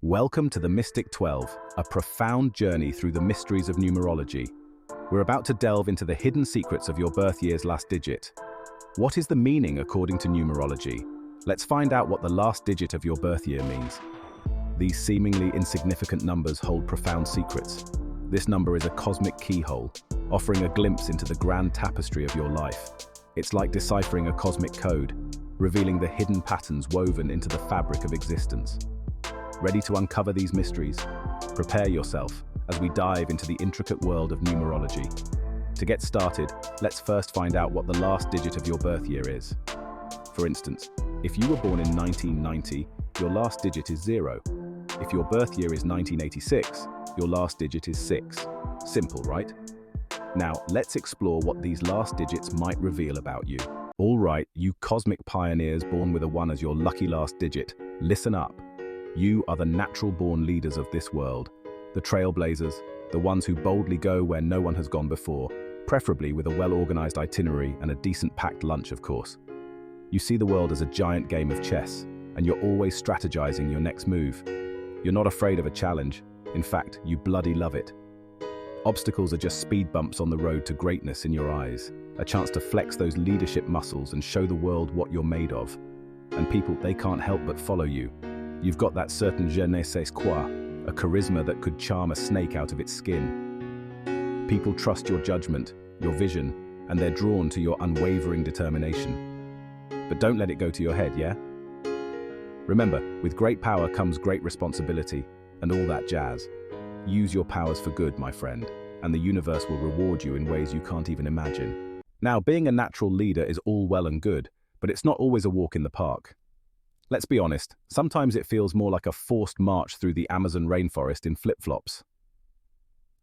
Welcome to the Mystic 12, a profound journey through the mysteries of numerology. We're about to delve into the hidden secrets of your birth year's last digit. What is the meaning according to numerology? Let's find out what the last digit of your birth year means. These seemingly insignificant numbers hold profound secrets. This number is a cosmic keyhole, offering a glimpse into the grand tapestry of your life. It's like deciphering a cosmic code, revealing the hidden patterns woven into the fabric of existence. Ready to uncover these mysteries? Prepare yourself as we dive into the intricate world of numerology. To get started, let's first find out what the last digit of your birth year is. For instance, if you were born in 1990, your last digit is 0. If your birth year is 1986, your last digit is 6. Simple, right? Now, let's explore what these last digits might reveal about you. All right, you cosmic pioneers born with a 1 as your lucky last digit, listen up. You are the natural-born leaders of this world, the trailblazers, the ones who boldly go where no one has gone before, preferably with a well-organized itinerary and a decent packed lunch, of course. You see the world as a giant game of chess, and you're always strategizing your next move. You're not afraid of a challenge. In fact, you bloody love it. Obstacles are just speed bumps on the road to greatness in your eyes, a chance to flex those leadership muscles and show the world what you're made of. And people, they can't help but follow you. You've got that certain je ne sais quoi, a charisma that could charm a snake out of its skin. People trust your judgment, your vision, and they're drawn to your unwavering determination. But don't let it go to your head, yeah? Remember, with great power comes great responsibility, and all that jazz. Use your powers for good, my friend, and the universe will reward you in ways you can't even imagine. Now, being a natural leader is all well and good, but it's not always a walk in the park. Let's be honest, sometimes it feels more like a forced march through the Amazon rainforest in flip-flops.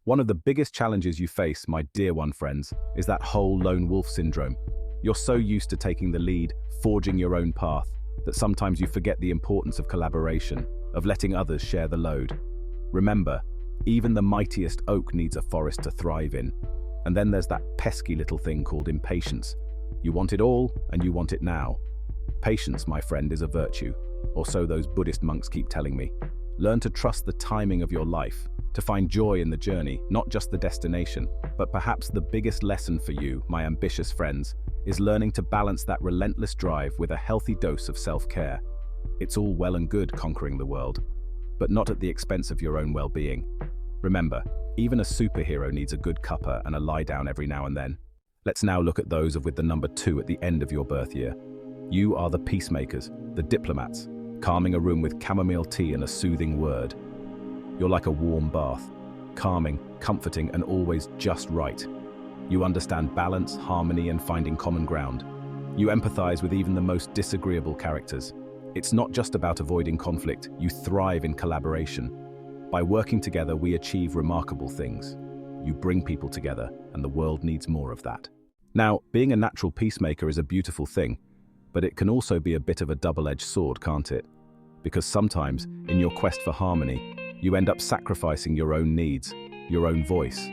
One of the biggest challenges you face, my dear one friends, is that whole lone wolf syndrome. You're so used to taking the lead, forging your own path, that sometimes you forget the importance of collaboration, of letting others share the load. Remember, even the mightiest oak needs a forest to thrive in. And then there's that pesky little thing called impatience. You want it all, and you want it now. Patience, my friend, is a virtue, or so those Buddhist monks keep telling me. Learn to trust the timing of your life, to find joy in the journey, not just the destination. But perhaps the biggest lesson for you, my ambitious friends, is learning to balance that relentless drive with a healthy dose of self-care. It's all well and good conquering the world, but not at the expense of your own well-being. Remember, even a superhero needs a good cuppa and a lie down every now and then. Let's now look at those with the number 2 at the end of your birth year. You are the peacemakers, the diplomats, calming a room with chamomile tea and a soothing word. You're like a warm bath, calming, comforting, and always just right. You understand balance, harmony, and finding common ground. You empathize with even the most disagreeable characters. It's not just about avoiding conflict, you thrive in collaboration. By working together, we achieve remarkable things. You bring people together, and the world needs more of that. Now, being a natural peacemaker is a beautiful thing, but it can also be a bit of a double-edged sword, can't it? Because sometimes, in your quest for harmony, you end up sacrificing your own needs, your own voice.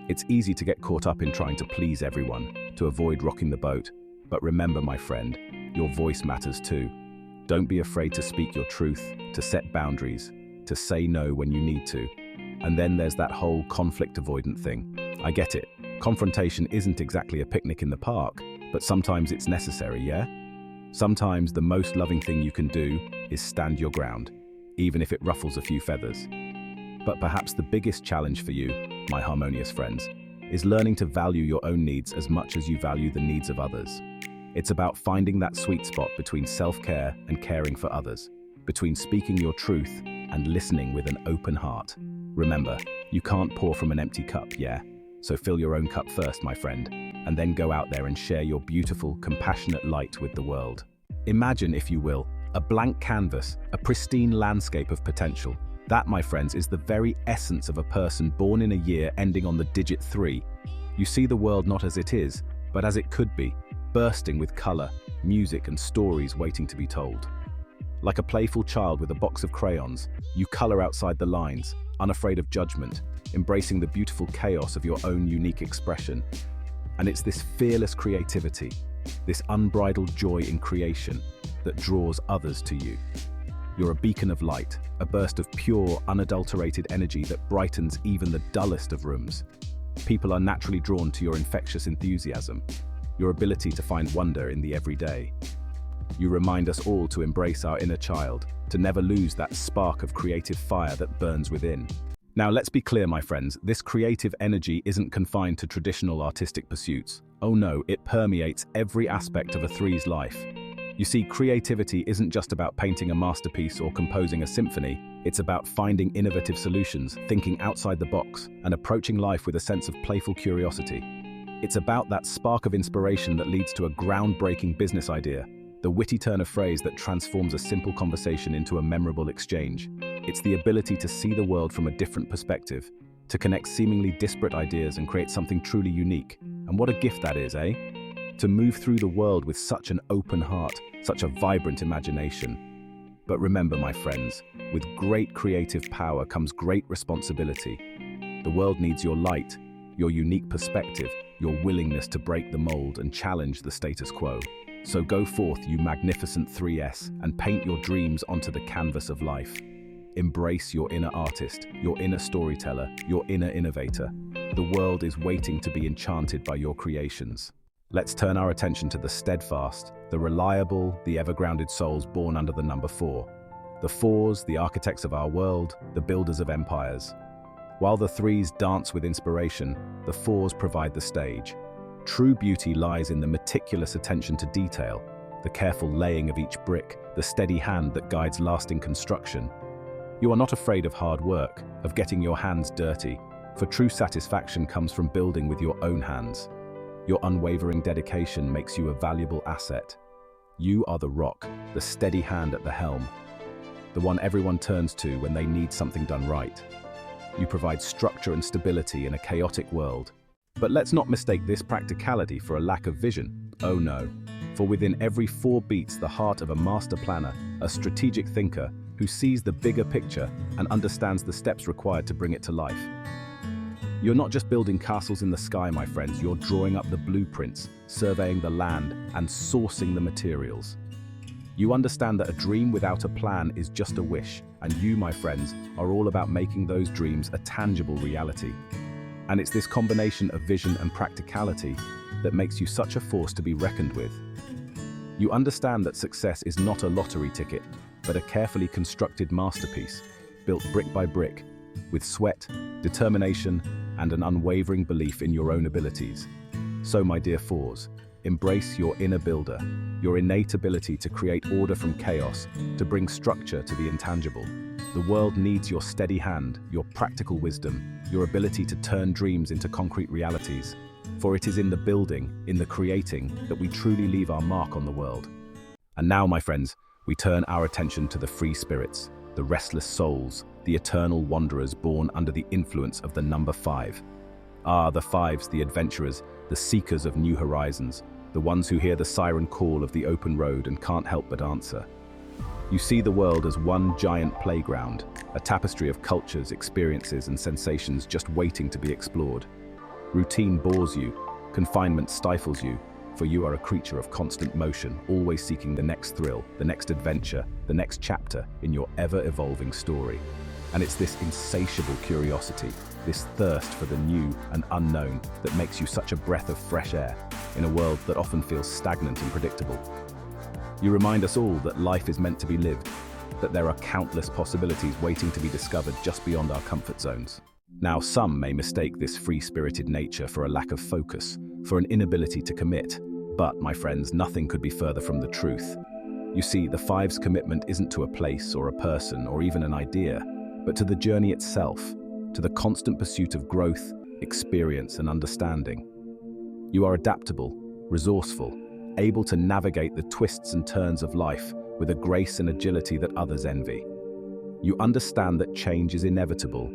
It's easy to get caught up in trying to please everyone, to avoid rocking the boat. But remember, my friend, your voice matters too. Don't be afraid to speak your truth, to set boundaries, to say no when you need to. And then there's that whole conflict avoidant thing. I get it. Confrontation isn't exactly a picnic in the park, but sometimes it's necessary, yeah? Sometimes the most loving thing you can do is stand your ground, even if it ruffles a few feathers. But perhaps the biggest challenge for you, my harmonious friends, is learning to value your own needs as much as you value the needs of others. It's about finding that sweet spot between self-care and caring for others, between speaking your truth and listening with an open heart. Remember, you can't pour from an empty cup, yeah? So fill your own cup first, my friend, and then go out there and share your beautiful, compassionate light with the world. Imagine, if you will, a blank canvas, a pristine landscape of potential. That, my friends, is the very essence of a person born in a year ending on the digit 3. You see the world not as it is, but as it could be, bursting with color, music, and stories waiting to be told. Like a playful child with a box of crayons, you color outside the lines, unafraid of judgment, embracing the beautiful chaos of your own unique expression. And it's this fearless creativity, this unbridled joy in creation, that draws others to you. You're a beacon of light, a burst of pure, unadulterated energy that brightens even the dullest of rooms. People are naturally drawn to your infectious enthusiasm, your ability to find wonder in the everyday. You remind us all to embrace our inner child, to never lose that spark of creative fire that burns within. Now, let's be clear, my friends, this creative energy isn't confined to traditional artistic pursuits. Oh no, it permeates every aspect of a three's life. You see, creativity isn't just about painting a masterpiece or composing a symphony. It's about finding innovative solutions, thinking outside the box, and approaching life with a sense of playful curiosity. It's about that spark of inspiration that leads to a groundbreaking business idea, the witty turn of phrase that transforms a simple conversation into a memorable exchange. It's the ability to see the world from a different perspective, to connect seemingly disparate ideas and create something truly unique. And what a gift that is, eh? To move through the world with such an open heart, such a vibrant imagination. But remember, my friends, with great creative power comes great responsibility. The world needs your light, your unique perspective, your willingness to break the mold and challenge the status quo. So go forth, you magnificent 3S, and paint your dreams onto the canvas of life. Embrace your inner artist, your inner storyteller, your inner innovator. The world is waiting to be enchanted by your creations. Let's turn our attention to the steadfast, the reliable, the ever-grounded souls born under the number 4. The 4s, the architects of our world, the builders of empires. While the 3s dance with inspiration, the 4s provide the stage. True beauty lies in the meticulous attention to detail, the careful laying of each brick, the steady hand that guides lasting construction. You are not afraid of hard work, of getting your hands dirty, for true satisfaction comes from building with your own hands. Your unwavering dedication makes you a valuable asset. You are the rock, the steady hand at the helm, the one everyone turns to when they need something done right. You provide structure and stability in a chaotic world. But let's not mistake this practicality for a lack of vision. Oh no, for within every 4 beats the heart of a master planner, a strategic thinker who sees the bigger picture and understands the steps required to bring it to life. You're not just building castles in the sky, my friends, you're drawing up the blueprints, surveying the land, and sourcing the materials. You understand that a dream without a plan is just a wish, and you, my friends, are all about making those dreams a tangible reality. And it's this combination of vision and practicality that makes you such a force to be reckoned with. You understand that success is not a lottery ticket, but a carefully constructed masterpiece, built brick by brick, with sweat, determination, and an unwavering belief in your own abilities. So, my dear 4s, embrace your inner builder, your innate ability to create order from chaos, to bring structure to the intangible. The world needs your steady hand, your practical wisdom, your ability to turn dreams into concrete realities. For it is in the building, in the creating, that we truly leave our mark on the world. And now, my friends, we turn our attention to the free spirits, the restless souls, the eternal wanderers born under the influence of the number 5. Ah, the 5s, the adventurers, the seekers of new horizons, the ones who hear the siren call of the open road and can't help but answer. You see the world as one giant playground, a tapestry of cultures, experiences, and sensations just waiting to be explored. Routine bores you, confinement stifles you, for you are a creature of constant motion, always seeking the next thrill, the next adventure, the next chapter in your ever-evolving story. And it's this insatiable curiosity, this thirst for the new and unknown that makes you such a breath of fresh air in a world that often feels stagnant and predictable. You remind us all that life is meant to be lived, that there are countless possibilities waiting to be discovered just beyond our comfort zones. Now, some may mistake this free-spirited nature for a lack of focus, for an inability to commit. But, my friends, nothing could be further from the truth. You see, the 5's commitment isn't to a place or a person or even an idea, but to the journey itself, to the constant pursuit of growth, experience, and understanding. You are adaptable, resourceful, able to navigate the twists and turns of life with a grace and agility that others envy. You understand that change is inevitable,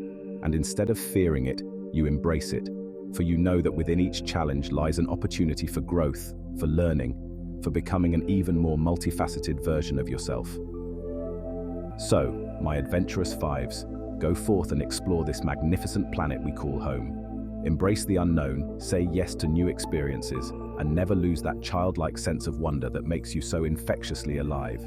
and instead of fearing it, you embrace it, for you know that within each challenge lies an opportunity for growth, for learning, for becoming an even more multifaceted version of yourself. So, my adventurous 5s, go forth and explore this magnificent planet we call home. Embrace the unknown, say yes to new experiences, and never lose that childlike sense of wonder that makes you so infectiously alive.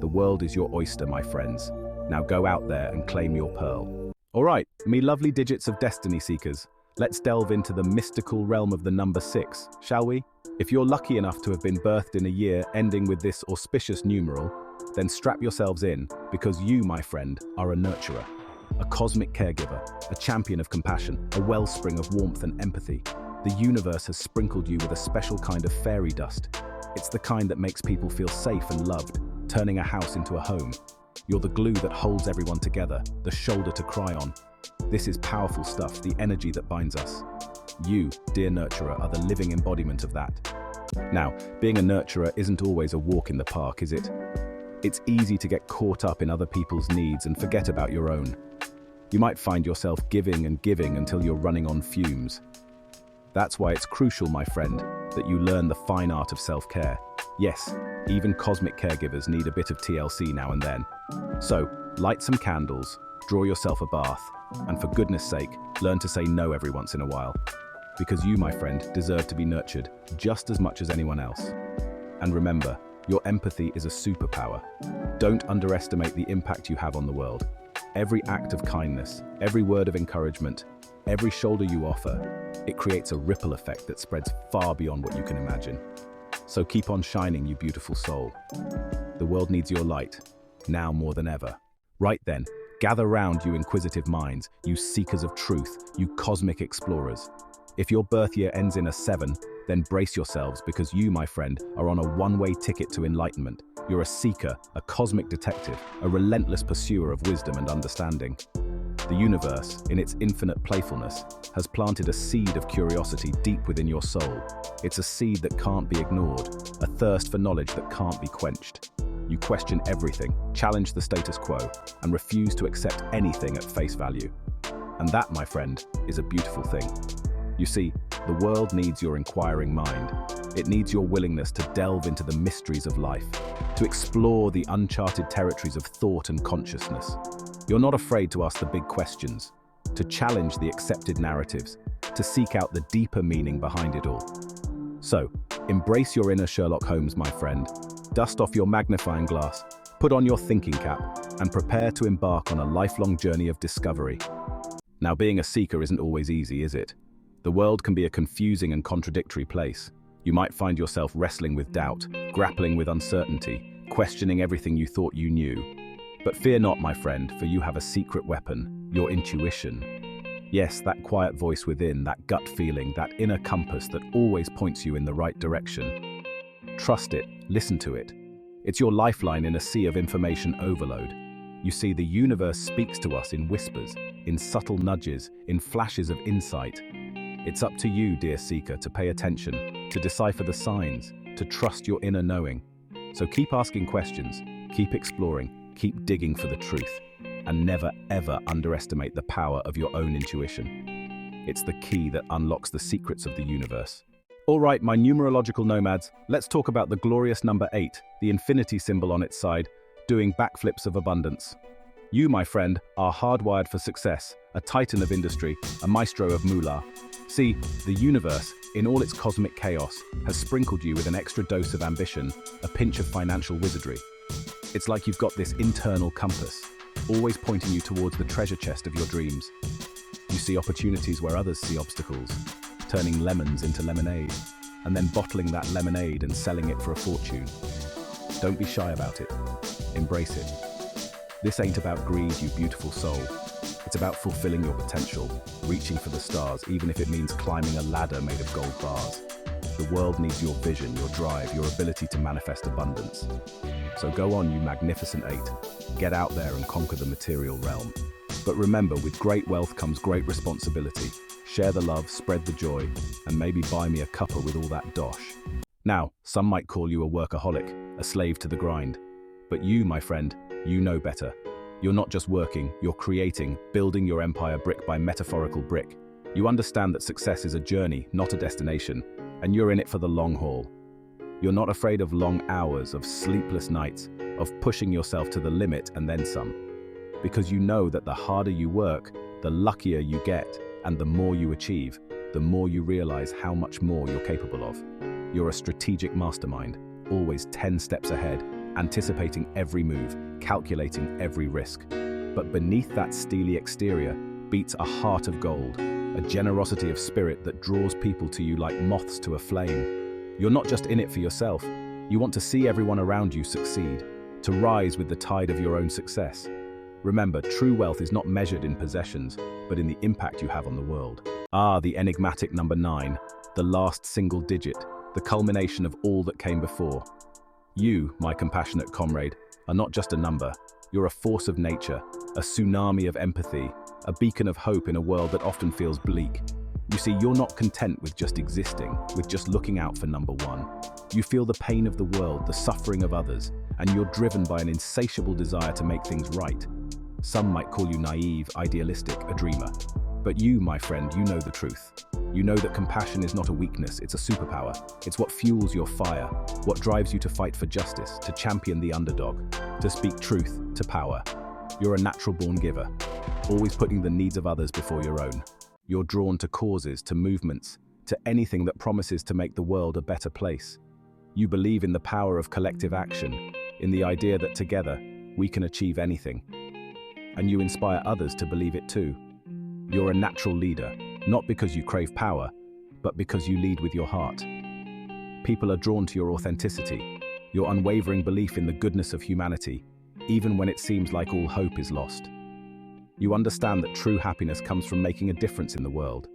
The world is your oyster, my friends. Now go out there and claim your pearl. All right, me lovely digits of destiny seekers. Let's delve into the mystical realm of the number 6, shall we? If you're lucky enough to have been birthed in a year ending with this auspicious numeral, then strap yourselves in, because you, my friend, are a nurturer, a cosmic caregiver, a champion of compassion, a wellspring of warmth and empathy. The universe has sprinkled you with a special kind of fairy dust. It's the kind that makes people feel safe and loved, turning a house into a home. You're the glue that holds everyone together, the shoulder to cry on. This is powerful stuff, the energy that binds us. You, dear nurturer, are the living embodiment of that. Now, being a nurturer isn't always a walk in the park, is it? It's easy to get caught up in other people's needs and forget about your own. You might find yourself giving and giving until you're running on fumes. That's why it's crucial, my friend, that you learn the fine art of self-care. Yes, even cosmic caregivers need a bit of TLC now and then. So, light some candles, draw yourself a bath, and for goodness sake, learn to say no every once in a while. Because you, my friend, deserve to be nurtured just as much as anyone else. And remember, your empathy is a superpower. Don't underestimate the impact you have on the world. Every act of kindness, every word of encouragement, every shoulder you offer, it creates a ripple effect that spreads far beyond what you can imagine. So keep on shining, you beautiful soul. The world needs your light, now more than ever. Right then, gather round, you inquisitive minds, you seekers of truth, you cosmic explorers. If your birth year ends in a 7, then brace yourselves, because you, my friend, are on a one-way ticket to enlightenment. You're a seeker, a cosmic detective, a relentless pursuer of wisdom and understanding. The universe, in its infinite playfulness, has planted a seed of curiosity deep within your soul. It's a seed that can't be ignored, a thirst for knowledge that can't be quenched. You question everything, challenge the status quo, and refuse to accept anything at face value. And that, my friend, is a beautiful thing. You see, the world needs your inquiring mind. It needs your willingness to delve into the mysteries of life, to explore the uncharted territories of thought and consciousness. You're not afraid to ask the big questions, to challenge the accepted narratives, to seek out the deeper meaning behind it all. So, embrace your inner Sherlock Holmes, my friend. Dust off your magnifying glass, put on your thinking cap, and prepare to embark on a lifelong journey of discovery. Now, being a seeker isn't always easy, is it? The world can be a confusing and contradictory place. You might find yourself wrestling with doubt, grappling with uncertainty, questioning everything you thought you knew. But fear not, my friend, for you have a secret weapon, your intuition. Yes, that quiet voice within, that gut feeling, that inner compass that always points you in the right direction. Trust it, listen to it. It's your lifeline in a sea of information overload. You see, the universe speaks to us in whispers, in subtle nudges, in flashes of insight. It's up to you, dear seeker, to pay attention, to decipher the signs, to trust your inner knowing. So keep asking questions, keep exploring, keep digging for the truth, and never ever underestimate the power of your own intuition. It's the key that unlocks the secrets of the universe. All right, my numerological nomads, let's talk about the glorious number 8, the infinity symbol on its side, doing backflips of abundance. You, my friend, are hardwired for success, a titan of industry, a maestro of moolah. See, the universe, in all its cosmic chaos, has sprinkled you with an extra dose of ambition, a pinch of financial wizardry. It's like you've got this internal compass, always pointing you towards the treasure chest of your dreams. You see opportunities where others see obstacles, turning lemons into lemonade, and then bottling that lemonade and selling it for a fortune. Don't be shy about it. Embrace it. This ain't about greed, you beautiful soul. It's about fulfilling your potential, reaching for the stars, even if it means climbing a ladder made of gold bars. The world needs your vision, your drive, your ability to manifest abundance. So go on, you magnificent 8. Get out there and conquer the material realm. But remember, with great wealth comes great responsibility. Share the love, spread the joy, and maybe buy me a cuppa with all that dosh. Now, some might call you a workaholic, a slave to the grind. But you, my friend, you know better. You're not just working, you're creating, building your empire brick by metaphorical brick. You understand that success is a journey, not a destination, and you're in it for the long haul. You're not afraid of long hours, of sleepless nights, of pushing yourself to the limit and then some. Because you know that the harder you work, the luckier you get, and the more you achieve, the more you realize how much more you're capable of. You're a strategic mastermind, always 10 steps ahead, anticipating every move, calculating every risk. But beneath that steely exterior beats a heart of gold, a generosity of spirit that draws people to you like moths to a flame. You're not just in it for yourself. You want to see everyone around you succeed, to rise with the tide of your own success. Remember, true wealth is not measured in possessions, but in the impact you have on the world. The enigmatic number 9, the last single digit, the culmination of all that came before. You, my compassionate comrade, are not just a number. You're a force of nature, a tsunami of empathy, a beacon of hope in a world that often feels bleak. You see, you're not content with just existing, with just looking out for number 1. You feel the pain of the world, the suffering of others, and you're driven by an insatiable desire to make things right. Some might call you naive, idealistic, a dreamer. But you, my friend, you know the truth. You know that compassion is not a weakness, it's a superpower. It's what fuels your fire, what drives you to fight for justice, to champion the underdog, to speak truth to power. You're a natural-born giver, always putting the needs of others before your own. You're drawn to causes, to movements, to anything that promises to make the world a better place. You believe in the power of collective action, in the idea that together we can achieve anything. And you inspire others to believe it too. You're a natural leader, not because you crave power, but because you lead with your heart. People are drawn to your authenticity, your unwavering belief in the goodness of humanity, even when it seems like all hope is lost. You understand that true happiness comes from making a difference in the world,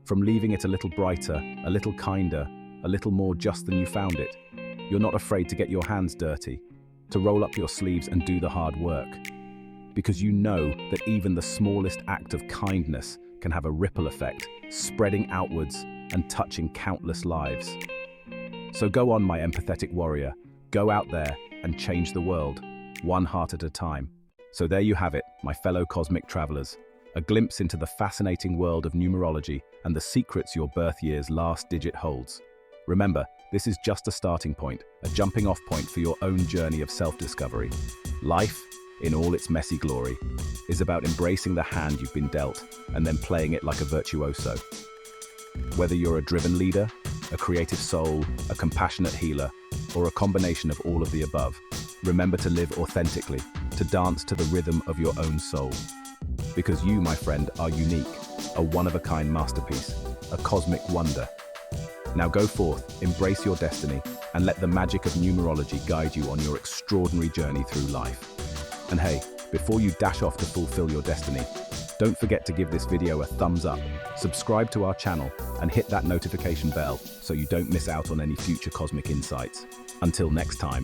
from leaving it a little brighter, a little kinder, a little more just than you found it. You're not afraid to get your hands dirty, to roll up your sleeves and do the hard work, because you know that even the smallest act of kindness can have a ripple effect, spreading outwards and touching countless lives. So go on, my empathetic warrior, go out there and change the world, one heart at a time. So there you have it, my fellow cosmic travelers, a glimpse into the fascinating world of numerology and the secrets your birth year's last digit holds. Remember, this is just a starting point, a jumping off point for your own journey of self-discovery. Life, in all its messy glory, is about embracing the hand you've been dealt and then playing it like a virtuoso. Whether you're a driven leader, a creative soul, a compassionate healer, or a combination of all of the above, remember to live authentically, to dance to the rhythm of your own soul. Because you, my friend, are unique, a one-of-a-kind masterpiece, a cosmic wonder. Now go forth, embrace your destiny, and let the magic of numerology guide you on your extraordinary journey through life. And hey, before you dash off to fulfill your destiny, don't forget to give this video a thumbs up, subscribe to our channel, and hit that notification bell so you don't miss out on any future cosmic insights. Until next time.